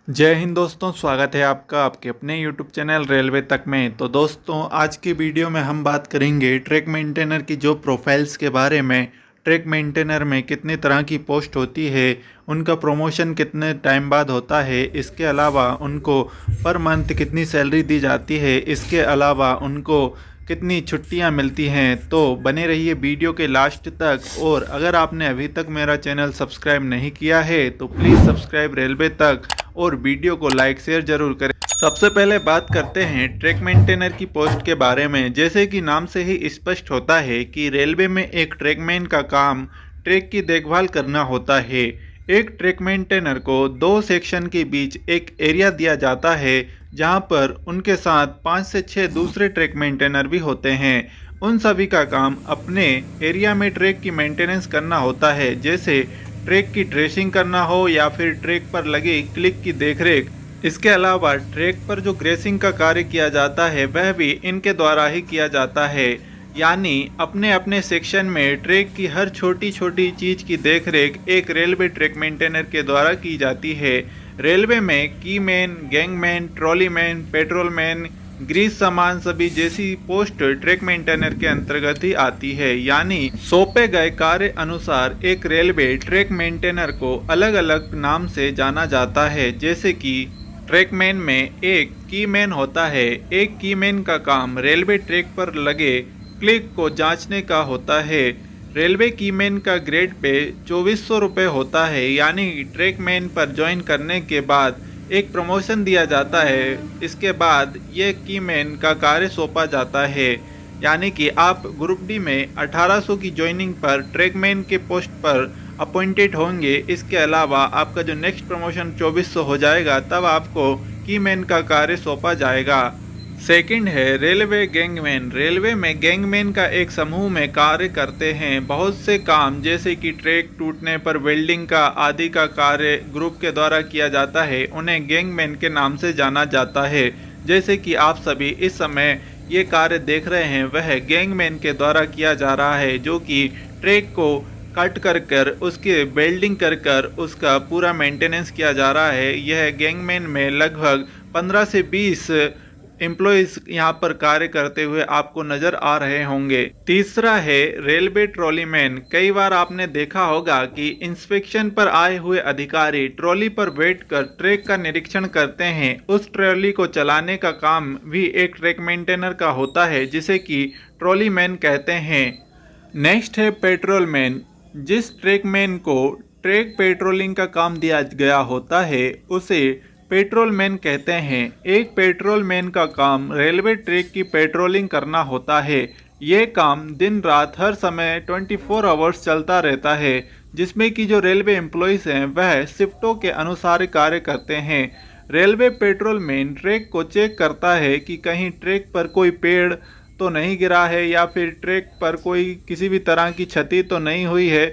जय हिंद दोस्तों, स्वागत है आपका आपके अपने यूट्यूब चैनल रेलवे तक में। तो दोस्तों, आज की वीडियो में हम बात करेंगे ट्रैक मेंटेनर की जो प्रोफाइल्स के बारे में। ट्रैक मेंटेनर में कितनी तरह की पोस्ट होती है, उनका प्रमोशन कितने टाइम बाद होता है, इसके अलावा उनको पर मंथ कितनी सैलरी दी जाती है, इसके अलावा उनको कितनी छुट्टियां मिलती हैं। तो बने रहिए वीडियो के लास्ट तक। और अगर आपने अभी तक मेरा चैनल सब्सक्राइब नहीं किया है तो प्लीज़ सब्सक्राइब रेलवे तक और वीडियो को लाइक शेयर जरूर करें। सबसे पहले बात करते हैं ट्रैक मेंटेनर की पोस्ट के बारे में। जैसे कि नाम से ही स्पष्ट होता है कि रेलवे में एक ट्रैकमैन का काम ट्रैक की देखभाल करना होता है। एक ट्रैक मेंटेनर को दो सेक्शन के बीच एक एरिया दिया जाता है जहां पर उनके साथ 5 से 6 दूसरे ट्रैक मेंटेनर भी होते हैं। उन सभी का काम अपने एरिया में ट्रैक की मेंटेनेंस करना होता है, जैसे ट्रैक की ड्रेसिंग करना हो या फिर ट्रैक पर लगे क्लिक की देखरेख। इसके अलावा ट्रैक पर जो ग्रेसिंग का कार्य किया जाता है वह भी इनके द्वारा ही किया जाता है। यानी अपने अपने सेक्शन में ट्रैक की हर छोटी छोटी चीज़ की देखरेख एक रेलवे ट्रैक मेंटेनर के द्वारा की जाती है। रेलवे में keyman, gangman, trolleyman, patrolman, Greece सामान सभी जैसी पोस्ट ट्रैक मेंटेनर के अंतर्गत ही आती है। यानी सौंपे गए कार्य अनुसार एक रेलवे ट्रैक मेंटेनर को अलग अलग नाम से जाना जाता है। जैसे कि ट्रैकमैन में एक कीमैन होता है। एक कीमैन का काम रेलवे ट्रैक पर लगे क्लिक को जांचने का होता है। रेलवे कीमैन का ग्रेड पे 2400 रुपये होता है। यानी ट्रैकमैन पर ज्वाइन करने के बाद एक प्रमोशन दिया जाता है। इसके बाद ये कीमैन का कार्य सौंपा जाता है। यानी कि आप ग्रुप डी में 1800 की ज्वाइनिंग पर ट्रैकमैन के पोस्ट पर अपॉइंटेड होंगे। इसके अलावा आपका जो नेक्स्ट प्रमोशन 2400 हो जाएगा तब आपको कीमैन का कार्य सौंपा जाएगा। सेकंड है रेलवे गैंगमैन। रेलवे में गैंगमैन का एक समूह में कार्य करते हैं। बहुत से काम जैसे कि ट्रैक टूटने पर वेल्डिंग का आदि का कार्य ग्रुप के द्वारा किया जाता है, उन्हें गैंगमैन के नाम से जाना जाता है। जैसे कि आप सभी इस समय ये कार्य देख रहे हैं वह गैंगमैन के द्वारा किया जा रहा है, जो कि ट्रैक को कट कर कर उसके वेल्डिंग कर कर उसका पूरा मेंटेनेंस किया जा रहा है। यह गैंगमैन में लगभग 15 से 20 एम्प्लॉयज़ यहाँ पर कार्य करते हुए आपको नजर आ रहे होंगे। तीसरा है रेलवे ट्रॉलीमैन। कई बार आपने देखा होगा कि इंस्पेक्शन पर आए हुए अधिकारी ट्रॉली पर बैठकर ट्रैक का निरीक्षण करते हैं। उस ट्रॉली को चलाने का काम भी एक ट्रैक मेंटेनर का होता है, जिसे कि ट्रॉलीमैन कहते हैं। नेक्स्ट है पेट्रोलमैन। जिस ट्रैकमैन को ट्रैक पेट्रोलिंग का काम दिया गया होता है उसे पेट्रोलमैन कहते हैं। एक पेट्रोलमैन का काम रेलवे ट्रैक की पेट्रोलिंग करना होता है। ये काम दिन रात हर समय 24 आवर्स चलता रहता है, जिसमें कि जो रेलवे एम्प्लॉयज़ हैं वह शिफ्टों के अनुसार कार्य करते हैं। रेलवे पेट्रोलमैन ट्रैक को चेक करता है कि कहीं ट्रैक पर कोई पेड़ तो नहीं गिरा है या फिर ट्रैक पर कोई किसी भी तरह की क्षति तो नहीं हुई है।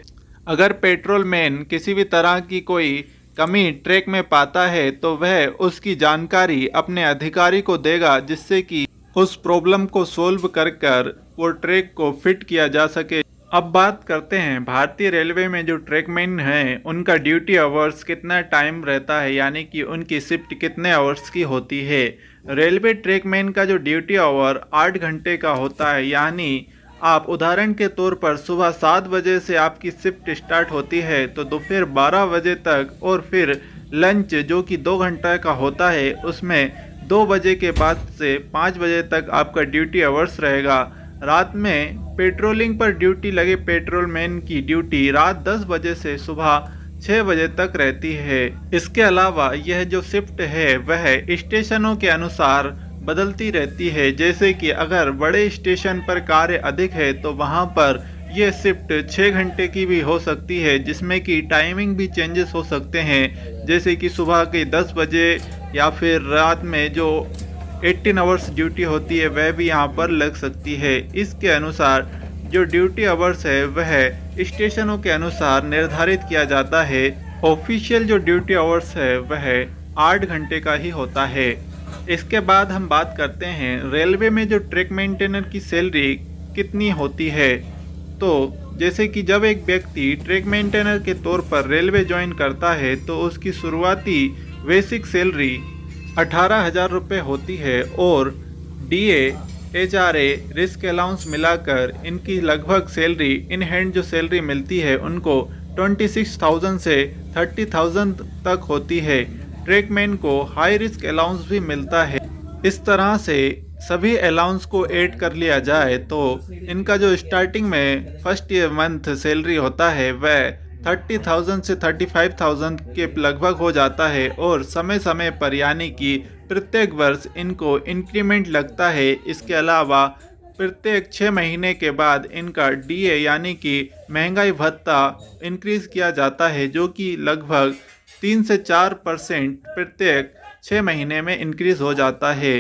अगर पेट्रोलमैन किसी भी तरह की कोई कमी ट्रैक में पाता है तो वह उसकी जानकारी अपने अधिकारी को देगा, जिससे कि उस प्रॉब्लम को सोल्व कर कर वो ट्रैक को फिट किया जा सके। अब बात करते हैं भारतीय रेलवे में जो ट्रैकमैन हैं उनका ड्यूटी आवर्स कितना टाइम रहता है, यानी कि उनकी शिफ्ट कितने आवर्स की होती है। रेलवे ट्रैकमैन का जो ड्यूटी आवर 8 घंटे का होता है। यानी आप उदाहरण के तौर पर सुबह 7 बजे से आपकी शिफ्ट स्टार्ट होती है तो दोपहर 12 बजे तक, और फिर लंच जो कि 2 घंटे का होता है उसमें 2 बजे के बाद से 5 बजे तक आपका ड्यूटी आवर्स रहेगा। रात में पेट्रोलिंग पर ड्यूटी लगे पेट्रोलमैन की ड्यूटी रात 10 बजे से सुबह 6 बजे तक रहती है। इसके अलावा यह जो शिफ्ट है वह स्टेशनों के अनुसार बदलती रहती है। जैसे कि अगर बड़े स्टेशन पर कार्य अधिक है तो वहां पर यह शिफ्ट 6 घंटे की भी हो सकती है, जिसमें कि टाइमिंग भी चेंजेस हो सकते हैं। जैसे कि सुबह के 10 बजे या फिर रात में जो 18 आवर्स ड्यूटी होती है वह भी यहाँ पर लग सकती है। इसके अनुसार जो ड्यूटी आवर्स है वह स्टेशनों के अनुसार निर्धारित किया जाता है। ऑफिशियल जो ड्यूटी आवर्स है वह 8 घंटे का ही होता है। इसके बाद हम बात करते हैं रेलवे में जो ट्रैक मेंटेनर की सैलरी कितनी होती है। तो जैसे कि जब एक व्यक्ति ट्रैक मेंटेनर के तौर पर रेलवे ज्वाइन करता है तो उसकी शुरुआती बेसिक सैलरी 18,000 रुपये होती है और DA, HRA, रिस्क अलाउंस मिलाकर इनकी लगभग सैलरी इन हैंड जो सैलरी मिलती है उनको 26,000 से 30,000 तक होती है। ट्रैकमैन को हाई रिस्क अलाउंस भी मिलता है। इस तरह से सभी अलाउंस को ऐड कर लिया जाए तो इनका जो स्टार्टिंग में फर्स्ट ईयर मंथ सैलरी होता है वह 30,000 से 35,000 के लगभग हो जाता है और समय समय पर यानी कि प्रत्येक वर्ष इनको इंक्रीमेंट लगता है। इसके अलावा प्रत्येक 6 महीने के बाद इनका DA यानी कि महंगाई भत्ता इंक्रीज किया जाता है, जो कि लगभग 3 से 4% प्रत्येक 6 महीने में इंक्रीज हो जाता है।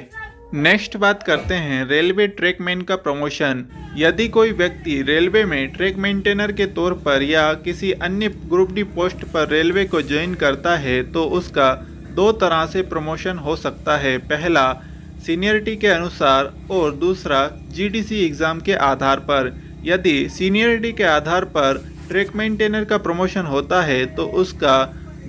नेक्स्ट बात करते हैं रेलवे ट्रैकमैन का प्रमोशन। यदि कोई व्यक्ति रेलवे में ट्रैक मेंटेनर के तौर पर या किसी अन्य ग्रुप डी पोस्ट पर रेलवे को ज्वाइन करता है तो उसका 2 तरह से प्रमोशन हो सकता है। पहला सीनियरिटी के अनुसार और दूसरा GDC एग्ज़ाम के आधार पर। यदि सीनियरिटी के आधार पर ट्रैक मेंटेनर का प्रमोशन होता है तो उसका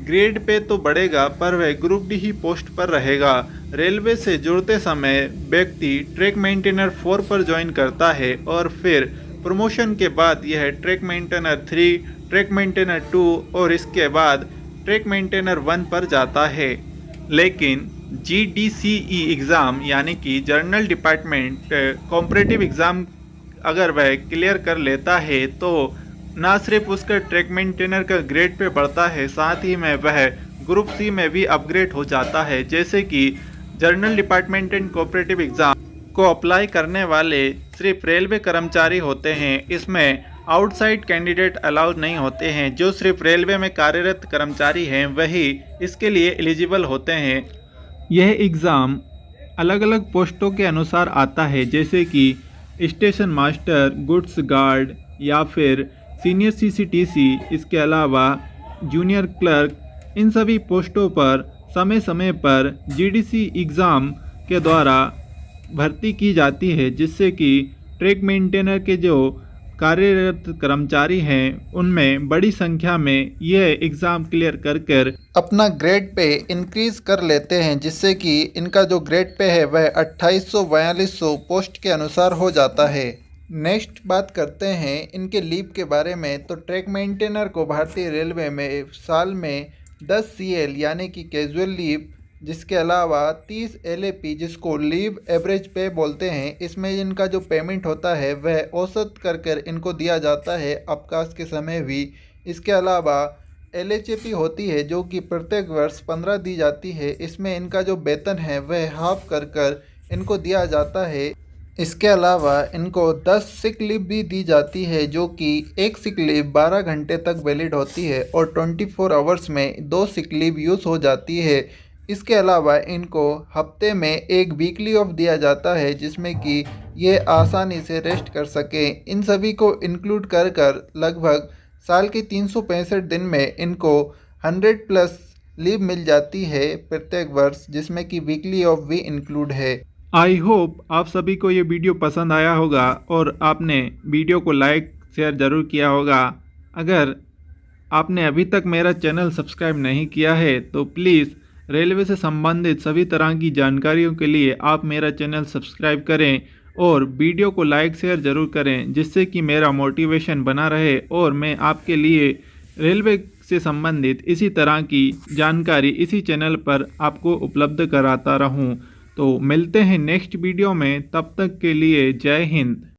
ग्रेड पे तो बढ़ेगा पर वह ग्रुप डी ही पोस्ट पर रहेगा। रेलवे से जुड़ते समय व्यक्ति ट्रैक मेंटेनर 4 पर ज्वाइन करता है और फिर प्रमोशन के बाद यह ट्रैक मेंटेनर 3, ट्रैक मेंटेनर 2 और इसके बाद ट्रैक मेंटेनर 1 पर जाता है। लेकिन GDCE एग्ज़ाम यानी कि जनरल डिपार्टमेंट कॉम्परेटिव एग्ज़ाम अगर वह क्लियर कर लेता है तो ना सिर्फ उसका ट्रैक मेंटेनर का ग्रेड पे बढ़ता है, साथ ही में वह ग्रुप C में भी अपग्रेड हो जाता है। जैसे कि general department and cooperative exam को अप्लाई करने वाले सिर्फ रेलवे कर्मचारी होते हैं। इसमें आउटसाइड कैंडिडेट अलाउड नहीं होते हैं। जो सिर्फ रेलवे में कार्यरत कर्मचारी हैं वही इसके लिए एलिजिबल होते हैं। यह एग्ज़ाम अलग अलग पोस्टों के अनुसार आता है, जैसे कि स्टेशन मास्टर, गुड्स गार्ड या फिर सीनियर CCTC। इसके अलावा जूनियर क्लर्क, इन सभी पोस्टों पर समय समय पर GDC एग्ज़ाम के द्वारा भर्ती की जाती है, जिससे कि ट्रैक मेंटेनर के जो कार्यरत कर्मचारी हैं उनमें बड़ी संख्या में यह एग्ज़ाम क्लियर कर अपना ग्रेड पे इंक्रीज़ कर लेते हैं, जिससे कि इनका जो ग्रेड पे है वह 2800-4200 पोस्ट के अनुसार हो जाता है। नेक्स्ट बात करते हैं इनके लीव के बारे में। तो ट्रैक मेंटेनर को भारतीय रेलवे में साल में 10 CL यानी कि कैजुअल लीव, जिसके अलावा 30 LAP जिसको लीव एवरेज पे बोलते हैं, इसमें इनका जो पेमेंट होता है वह औसत कर इनको दिया जाता है अवकाश के समय भी। इसके अलावा LHAP होती है जो कि प्रत्येक वर्ष 15 दी जाती है। इसमें इनका जो वेतन है वह हाफ कर इनको दिया जाता है। इसके अलावा इनको 10 सिक लीव भी दी जाती है, जो कि एक सिक लीव 12 घंटे तक वैलिड होती है और 24 आवर्स में 2 सिक लीव यूज़ हो जाती है। इसके अलावा इनको हफ्ते में एक वीकली ऑफ दिया जाता है, जिसमें कि ये आसानी से रेस्ट कर सकें। इन सभी को इंक्लूड कर लगभग साल के 365 दिन में इनको 100+ लीव मिल जाती है प्रत्येक वर्ष, जिसमें कि वीकली ऑफ भी इंक्लूड है। आई होप आप सभी को ये वीडियो पसंद आया होगा और आपने वीडियो को लाइक शेयर ज़रूर किया होगा। अगर आपने अभी तक मेरा चैनल सब्सक्राइब नहीं किया है तो प्लीज़ रेलवे से संबंधित सभी तरह की जानकारियों के लिए आप मेरा चैनल सब्सक्राइब करें और वीडियो को लाइक शेयर ज़रूर करें, जिससे कि मेरा मोटिवेशन बना रहे और मैं आपके लिए रेलवे से संबंधित इसी तरह की जानकारी इसी चैनल पर आपको उपलब्ध कराता रहूं। तो मिलते हैं नेक्स्ट वीडियो में, तब तक के लिए जय हिंद।